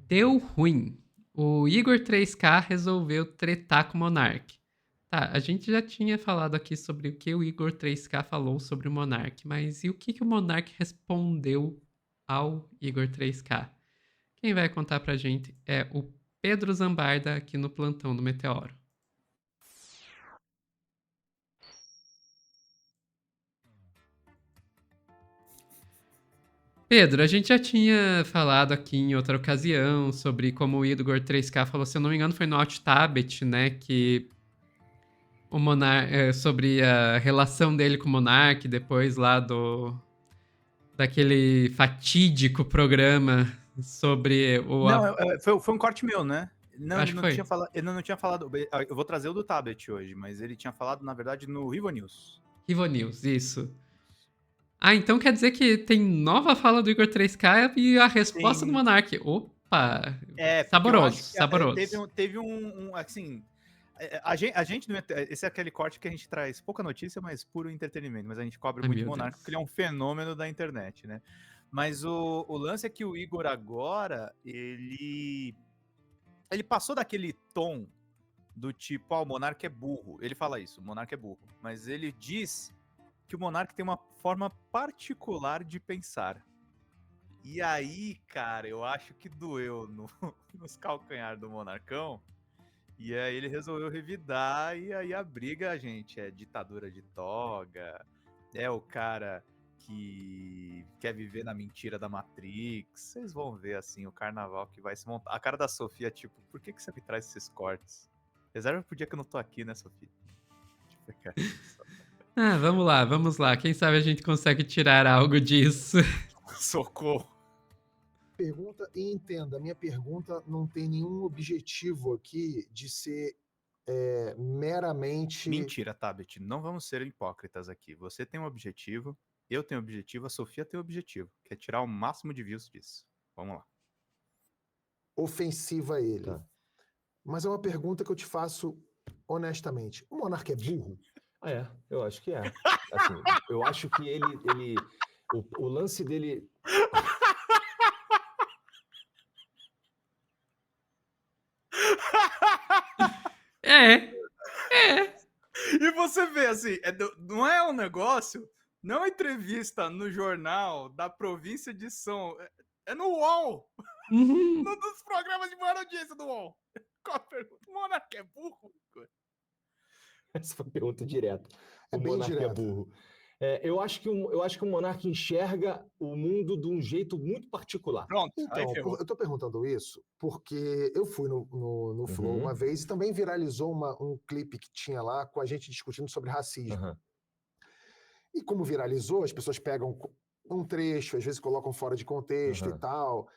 Deu ruim. O Igor 3K resolveu tretar com o Monark. Tá, a gente já tinha falado aqui sobre o que o Igor 3K falou sobre o Monark, mas e o que o Monark respondeu ao Igor 3K? Quem vai contar pra gente é o Pedro Zambarda aqui no plantão do Meteoro. Pedro, a gente já tinha falado aqui em outra ocasião sobre como o Igor 3K falou, se eu não me engano, foi no Alt Tabet, né? Que o Monark, sobre a relação dele com o Monark, depois lá daquele fatídico programa sobre o. Não, foi um corte meu, né? Não, Acho ele que não foi. tinha falado. Ele não tinha falado. Eu vou trazer o do tablet hoje, mas ele tinha falado, na verdade, no Rivo News. Rivo News, isso. Ah, então quer dizer que tem nova fala do Igor 3K e a resposta do Tem. Monark. Opa! Porque eu acho Saboroso, que saboroso. teve assim. A gente esse é aquele corte que a gente traz pouca notícia, mas puro entretenimento. Mas a gente cobre Ai, muito meu Monarca porque Deus. ele é um fenômeno da internet, né? Mas o lance é que o Igor agora, ele passou daquele tom do tipo, o Monarca é burro. Ele fala isso, o Monarca é burro. Mas ele diz que o Monarca tem uma forma particular de pensar. E aí, cara, eu acho que doeu nos calcanhares do Monarcão. E aí ele resolveu revidar, e aí a briga, gente, é ditadura de toga, é o cara que quer viver na mentira da Matrix. Vocês vão ver, assim, o carnaval que vai se montar. A cara da Sofia, tipo, por que você me traz esses cortes? Reserva pro dia que eu não tô aqui, né, Sofia? Tipo, cara, Ah, vamos lá, vamos lá. Quem sabe a gente consegue tirar algo disso. socorro. Pergunta e entenda, minha pergunta não tem nenhum objetivo aqui de ser meramente. Mentira, Tabet. Não vamos ser hipócritas aqui. Você tem um objetivo, eu tenho um objetivo, a Sofia tem um objetivo, que é tirar o máximo de views disso. Vamos lá. Ofensiva a ele. Tá. Mas é uma pergunta que eu te faço honestamente. O monarca é burro? Eu acho que é. Assim, eu acho que o lance dele. É. E você vê, assim, não é um negócio, não é uma entrevista no jornal da província de São... É no UOL! Uhum. Num dos programas de maior audiência do UOL. Qual a pergunta? O Monarca é burro? Essa foi a pergunta direta. É O bem monarca é direta. burro. Eu acho que o monarca enxerga o mundo de um jeito muito particular. Pronto, aí Então, ferrou. eu tô perguntando isso porque eu fui no Flow uma vez e também viralizou um clipe que tinha lá com a gente discutindo sobre racismo. Aham. E como viralizou, as pessoas pegam um trecho, às vezes colocam fora de contexto e Aham. tal.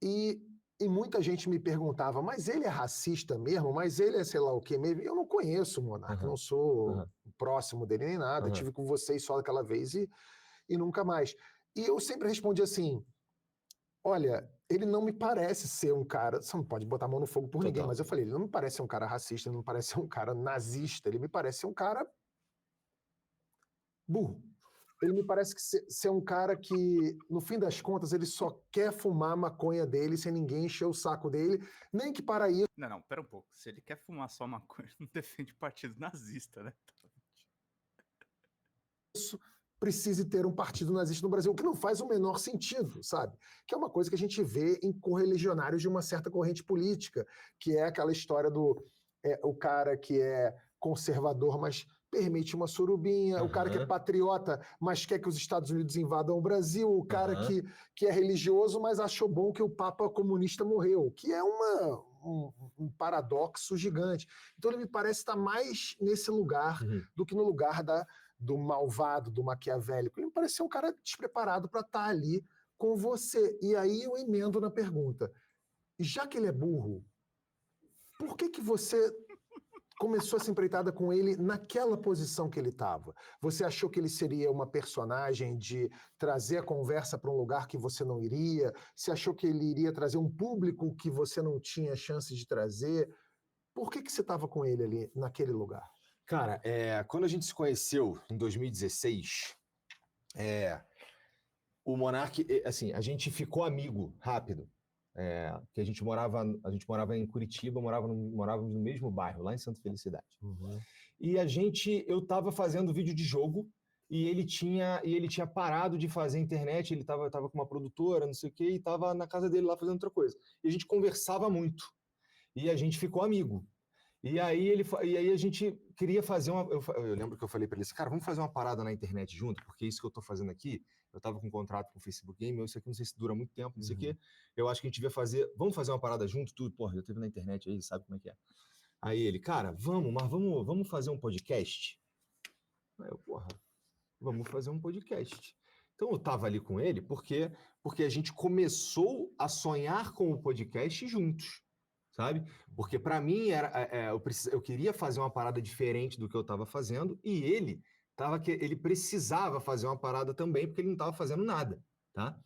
E muita gente me perguntava, mas ele é racista mesmo? Mas ele é sei lá o quê mesmo? Eu não conheço o Monark, Aham. não sou Aham. próximo dele nem nada. Aham. Tive com vocês só aquela vez e nunca mais. E eu sempre respondi assim: olha, ele não me parece ser um cara. Você não pode botar a mão no fogo por ninguém, Total. mas eu falei: ele não me parece ser um cara racista, ele não me parece ser um cara nazista, ele me parece ser um cara burro. Ele me parece que ser um cara que, no fim das contas, ele só quer fumar a maconha dele sem ninguém encher o saco dele, nem que para isso. Não, pera um pouco. Se ele quer fumar só maconha, não defende partido nazista, né? Precise ter um partido nazista no Brasil, o que não faz o menor sentido, sabe? Que é uma coisa que a gente vê em correligionários de uma certa corrente política, que é aquela história do o cara que é conservador, mas permite uma surubinha, o cara que é patriota, mas quer que os Estados Unidos invadam o Brasil, o cara que é religioso, mas achou bom que o Papa comunista morreu, que é um paradoxo gigante. Então ele me parece estar mais nesse lugar do que no lugar do malvado, do maquiavélico. Ele me pareceu um cara despreparado para estar ali com você. E aí eu emendo na pergunta. Já que ele é burro, por que você começou essa empreitada com ele naquela posição que ele estava? Você achou que ele seria uma personagem de trazer a conversa para um lugar que você não iria? Você achou que ele iria trazer um público que você não tinha chance de trazer? Por que você estava com ele ali naquele lugar? Cara, quando a gente se conheceu em 2016, o Monark, assim, a gente ficou amigo rápido. que a gente morava em Curitiba, morávamos no mesmo bairro, lá em Santa Felicidade. Uhum. E eu estava fazendo vídeo de jogo e ele tinha parado de fazer internet, ele estava com uma produtora, não sei o quê, e estava na casa dele lá fazendo outra coisa. E a gente conversava muito. E a gente ficou amigo. E aí a gente queria fazer eu lembro que eu falei para ele assim, cara, vamos fazer uma parada na internet junto, porque isso que eu tô fazendo aqui, eu tava com um contrato com o Facebook Game, isso aqui não sei se dura muito tempo, não sei o quê. Eu acho que a gente devia vamos fazer uma parada junto, tudo, porra, já teve na internet aí, sabe como é que é. Aí ele, cara, vamos fazer um podcast? Aí eu, porra, vamos fazer um podcast. Então eu tava ali com ele porque a gente começou a sonhar com o podcast juntos, sabe? Porque para mim eu queria fazer uma parada diferente do que eu estava fazendo e ele precisava fazer uma parada também porque ele não estava fazendo nada, tá?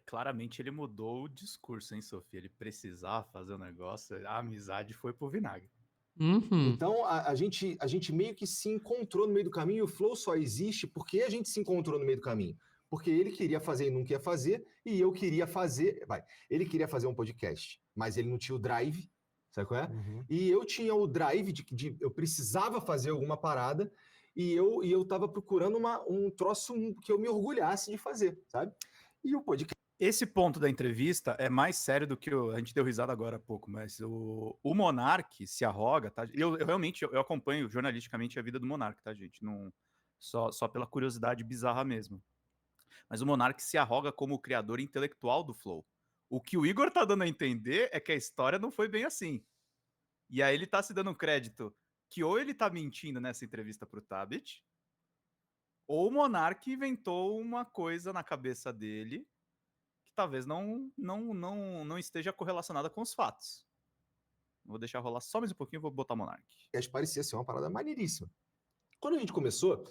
Claramente ele mudou o discurso, hein, Sofia? Ele precisava fazer o negócio, a amizade foi pro vinagre. Uhum. Então a gente meio que se encontrou no meio do caminho e o Flow só existe porque a gente se encontrou no meio do caminho. Porque ele queria fazer e não queria fazer, e eu queria fazer. Ele queria fazer um podcast, mas ele não tinha o drive, sabe qual é? E eu tinha o drive eu precisava fazer alguma parada, e eu tava procurando um troço que eu me orgulhasse de fazer, sabe? E o podcast. Esse ponto da entrevista é mais sério do que a gente deu risada agora há pouco, mas o Monark se arroga, tá? Eu realmente acompanho jornalisticamente a vida do Monark, tá, gente? Não, só pela curiosidade bizarra mesmo. Mas o Monark se arroga como o criador intelectual do Flow. O que o Igor tá dando a entender é que a história não foi bem assim. E aí ele tá se dando crédito que ou ele tá mentindo nessa entrevista pro Tabet, ou o Monark inventou uma coisa na cabeça dele que talvez não esteja correlacionada com os fatos. Vou deixar rolar só mais um pouquinho e vou botar o Monark. Parecia ser uma parada maneiríssima. Quando a gente começou,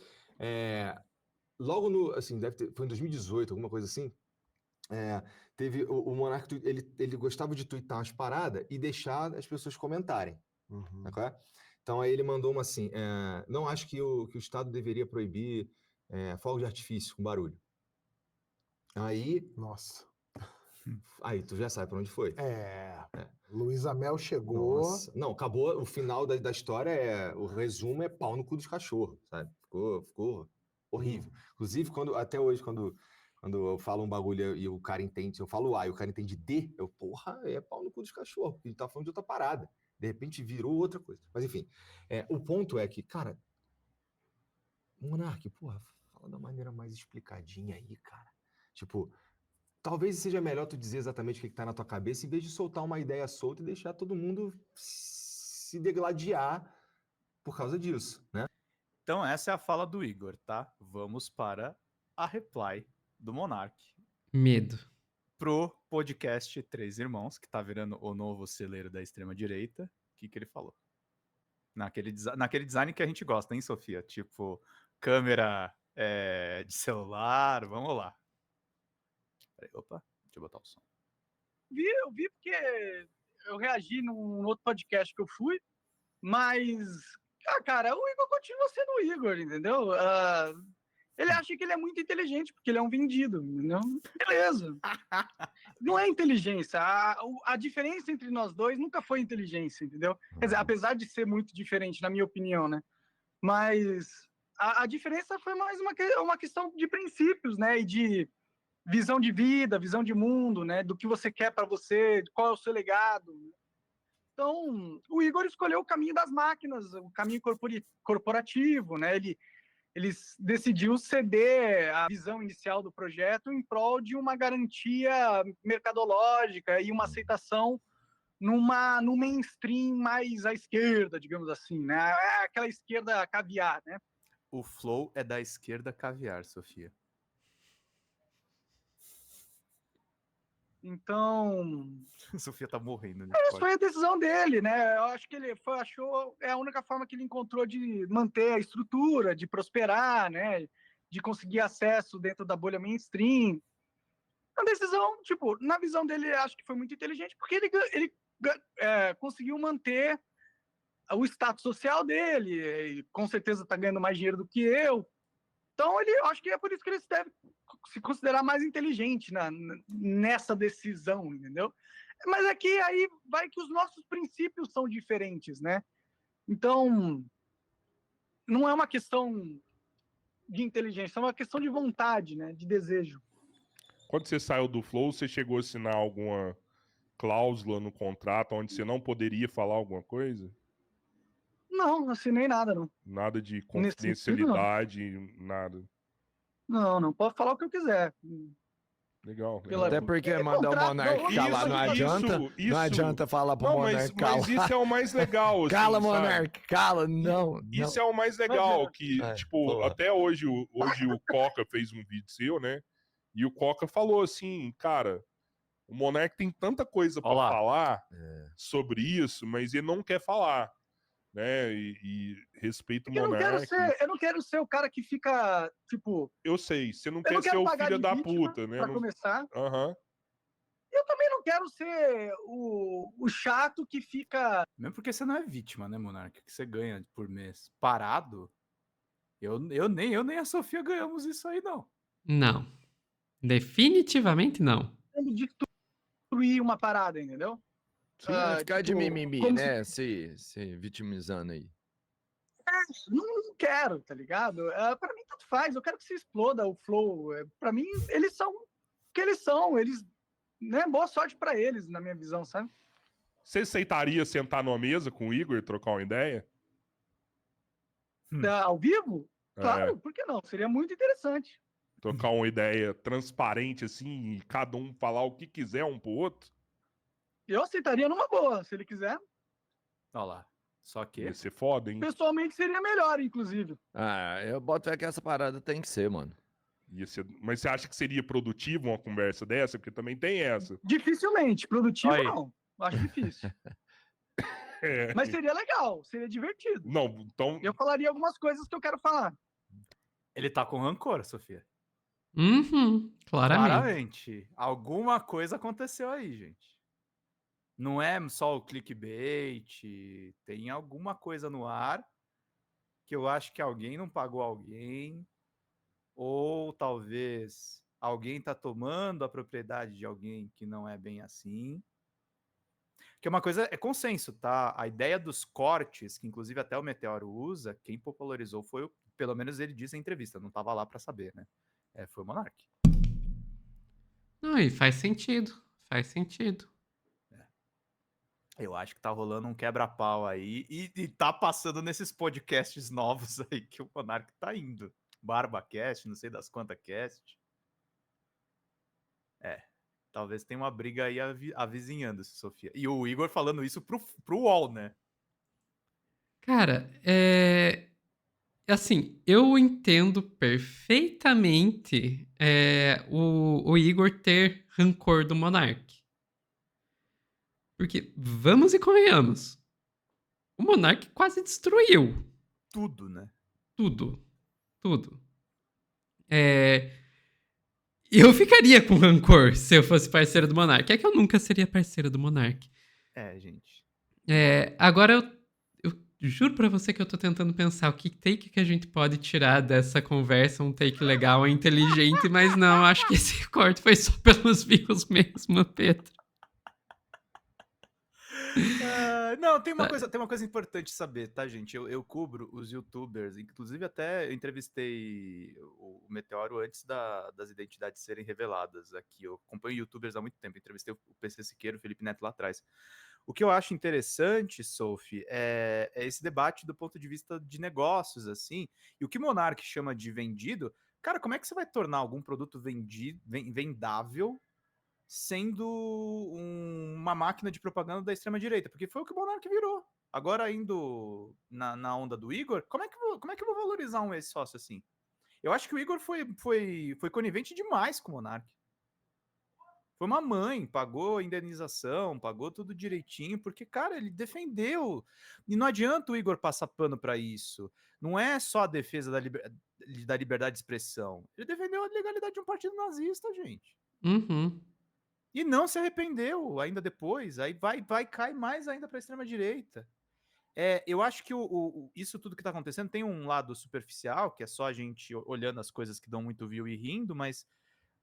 logo no, assim, foi em 2018, alguma coisa assim, teve o Monark, ele gostava de twittar umas paradas e deixar as pessoas comentarem. Então aí ele mandou uma assim, não acho que o Estado deveria proibir fogo de artifício com barulho. Aí... Nossa. Aí tu já sabe pra onde foi. Luísa Mel chegou. Nossa. Não, acabou, o final da história o resumo é pau no cu dos cachorros, sabe? Ficou horrível. Inclusive, até hoje, quando eu falo um bagulho e o cara entende, eu falo A e o cara entende D, porra, é pau no cu dos cachorros, porque ele tá falando de outra parada. De repente virou outra coisa. Mas enfim, o ponto é que, cara, Monark, porra, fala da maneira mais explicadinha aí, cara. Tipo, talvez seja melhor tu dizer exatamente o que tá na tua cabeça, em vez de soltar uma ideia solta e deixar todo mundo se degladiar por causa disso, né? Então essa é a fala do Igor, tá? Vamos para a reply do Monark. Medo. Pro podcast Três Irmãos, que tá virando o novo celeiro da extrema-direita. O que ele falou? Naquele design que a gente gosta, hein, Sofia? Tipo, câmera de celular, vamos lá. Peraí, opa, deixa eu botar o som. Eu vi porque eu reagi num outro podcast que eu fui, mas, cara, o Igor continua sendo o Igor, entendeu? Ele acha que ele é muito inteligente, porque ele é um vendido, entendeu? Beleza. Não é inteligência. A diferença entre nós dois nunca foi inteligência, entendeu? Quer dizer, apesar de ser muito diferente, na minha opinião, né? Mas a diferença foi mais uma questão de princípios, né? E de visão de vida, visão de mundo, né? Do que você quer para você, qual é o seu legado. Então, o Igor escolheu o caminho das máquinas, o caminho corporativo, né? Ele decidiu ceder a visão inicial do projeto em prol de uma garantia mercadológica e uma aceitação no mainstream mais à esquerda, digamos assim, né? Aquela esquerda caviar, né? O Flow é da esquerda caviar, Sofia. Então... Sofia tá morrendo. Essa foi a decisão dele, né? Eu acho que ele achou a única forma que ele encontrou de manter a estrutura, de prosperar, né? De conseguir acesso dentro da bolha mainstream. A decisão, tipo, na visão dele, acho que foi muito inteligente, porque ele conseguiu manter o status social dele, com certeza tá ganhando mais dinheiro do que eu. Então, acho que é por isso que ele se considerar mais inteligente nessa decisão, entendeu? Mas é que aí vai que os nossos princípios são diferentes, né? Então, não é uma questão de inteligência, é uma questão de vontade, né? De desejo. Quando você saiu do Flow, você chegou a assinar alguma cláusula no contrato onde você não poderia falar alguma coisa? Não assinei nada, não. Nada de Nesse sentido, não. confidencialidade, nada. Não posso falar o que eu quiser. Legal. Pela- Até porque É mandar o contrato, Monark não, calar, não adianta. isso. Não adianta falar pro Não, Monark calar. mas isso é o mais legal, assim, Cala, sabe? Monark, cala. Não, Isso é o mais legal, que, É, tipo, boa. até hoje o Coca fez um vídeo seu, né? E o Coca falou assim, cara, o Monark tem tanta coisa pra Olá. falar É. sobre isso, mas ele não quer falar, né? E respeita o Porque Monark. eu não quero ser o cara que fica, tipo, Eu sei, você não eu quer não ser quero o pagar filho de da vítima, puta, né? pra Não- começar. Aham. Eu também não quero ser o chato que fica... Mesmo porque você não é vítima, né, Monark? Que você ganha por mês parado. Eu nem a Sofia ganhamos isso aí, não. Não. Definitivamente não. tentando destruir uma parada, entendeu? Sim, vai ficar de tipo, mimimi, como né? Se vitimizando aí. Não quero, tá ligado? Pra mim, tanto faz. Eu quero que se exploda o Flow. Pra mim, eles são o que eles são. Eles, né? Boa sorte pra eles, na minha visão, sabe? Você aceitaria sentar numa mesa com o Igor e trocar uma ideia? Ao vivo? É. Claro, por que não? Seria muito interessante. Trocar uma ideia transparente, assim, e cada um falar o que quiser um pro outro? Eu aceitaria numa boa, se ele quiser. Olha lá. Só que. Ia ser foda, hein? Pessoalmente, seria melhor, inclusive. Ah, eu boto fé que essa parada tem que ser, mano. Ia ser... Mas você acha que seria produtivo uma conversa dessa? Porque também tem essa. Dificilmente. Produtivo, Aí. não. Acho difícil. É. Mas seria legal, seria divertido. Não, então. Eu falaria algumas coisas que eu quero falar. Ele tá com rancor, Sofia. Uhum, claramente. Claramente. Alguma coisa aconteceu aí, gente. Não é só o clickbait. Tem alguma coisa no ar que eu acho que alguém não pagou alguém. Ou talvez alguém tá tomando a propriedade de alguém que não é bem assim. Que uma coisa é consenso, tá? A ideia dos cortes, que inclusive até o Meteoro usa, quem popularizou foi, pelo menos ele disse em entrevista, não tava lá pra saber, né? Foi o Monark. Não, e faz sentido. Faz sentido. Eu acho que tá rolando um quebra-pau aí e tá passando nesses podcasts novos aí que o Monark tá indo. BarbaCast, não sei das quantas cast. Talvez tenha uma briga aí avizinhando-se, Sofia. E o Igor falando isso pro UOL, né? Cara, assim, eu entendo perfeitamente o Igor ter rancor do Monark. Porque, vamos e convenhamos, o Monark quase destruiu Tudo, né? tudo. Tudo. Eu ficaria com rancor se eu fosse parceiro do Monark. É que eu nunca seria parceiro do Monark. Gente. Agora eu juro pra você que eu tô tentando pensar o que take que a gente pode tirar dessa conversa, um take legal, inteligente, mas não, acho que esse corte foi só pelos views mesmo, Pedro. Não, tem uma coisa importante saber, tá, gente? Eu cubro os youtubers, inclusive até eu entrevistei o Meteoro antes das identidades serem reveladas aqui. Eu acompanho youtubers há muito tempo, entrevistei o PC Siqueira, o Felipe Neto lá atrás. O que eu acho interessante, Sophie, é esse debate do ponto de vista de negócios, assim, e o que o Monark chama de vendido. Cara, como é que você vai tornar algum produto vendável sendo uma máquina de propaganda da extrema-direita? Porque foi o que o Monark virou. Agora, indo na onda do Igor, como é que eu vou valorizar um ex-sócio assim? Eu acho que o Igor foi conivente demais com o Monark. Foi uma mãe, pagou indenização, pagou tudo direitinho, porque, cara, ele defendeu. E não adianta o Igor passar pano para isso. Não é só a defesa da liberdade de expressão. Ele defendeu a legalidade de um partido nazista, gente. Uhum. E não se arrependeu ainda depois. Aí vai cair mais ainda para a extrema-direita. Eu acho que isso tudo que está acontecendo tem um lado superficial, que é só a gente olhando as coisas que dão muito view e rindo, mas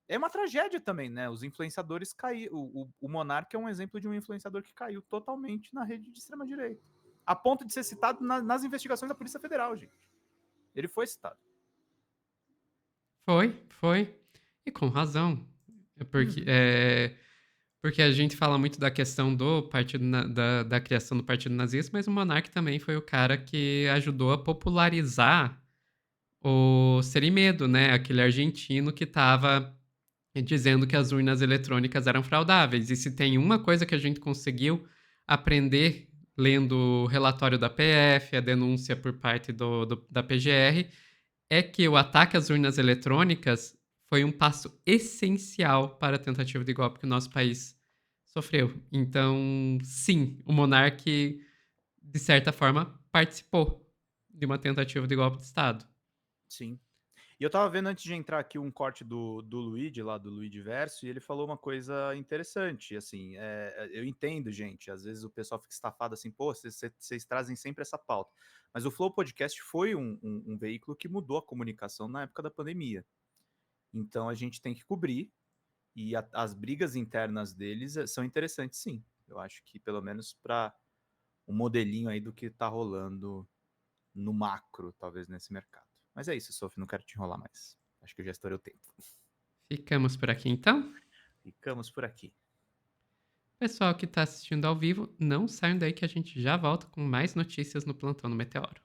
É uma tragédia também, né? Os influenciadores caíram. O Monark é um exemplo de um influenciador que caiu totalmente na rede de extrema-direita. A ponto de ser citado nas investigações da Polícia Federal, gente. Ele foi citado. Foi. E com razão. Porque a gente fala muito da questão do partido da criação do Partido Nazista, mas o Monark também foi o cara que ajudou a popularizar o Serimedo, né? Aquele argentino que estava dizendo que as urnas eletrônicas eram fraudáveis. E se tem uma coisa que a gente conseguiu aprender lendo o relatório da PF, a denúncia por parte da PGR, é que o ataque às urnas eletrônicas foi um passo essencial para a tentativa de golpe que o nosso país sofreu. Então, sim, o monarca, de certa forma, participou de uma tentativa de golpe de Estado. Sim. E eu tava vendo antes de entrar aqui um corte do Luigi, lá do Luigi Verso, e ele falou uma coisa interessante, assim, eu entendo, gente, às vezes o pessoal fica estafado assim, pô, vocês trazem sempre essa pauta. Mas o Flow Podcast foi um veículo que mudou a comunicação na época da pandemia. Então a gente tem que cobrir, e as brigas internas deles são interessantes, sim. Eu acho que pelo menos para um modelinho aí do que tá rolando no macro, talvez, nesse mercado. Mas é isso, Sophie, não quero te enrolar mais. Acho que eu já estourei o tempo. Ficamos por aqui, então? Ficamos por aqui. Pessoal que está assistindo ao vivo, não saiam daí que a gente já volta com mais notícias no Plantão do Meteoro.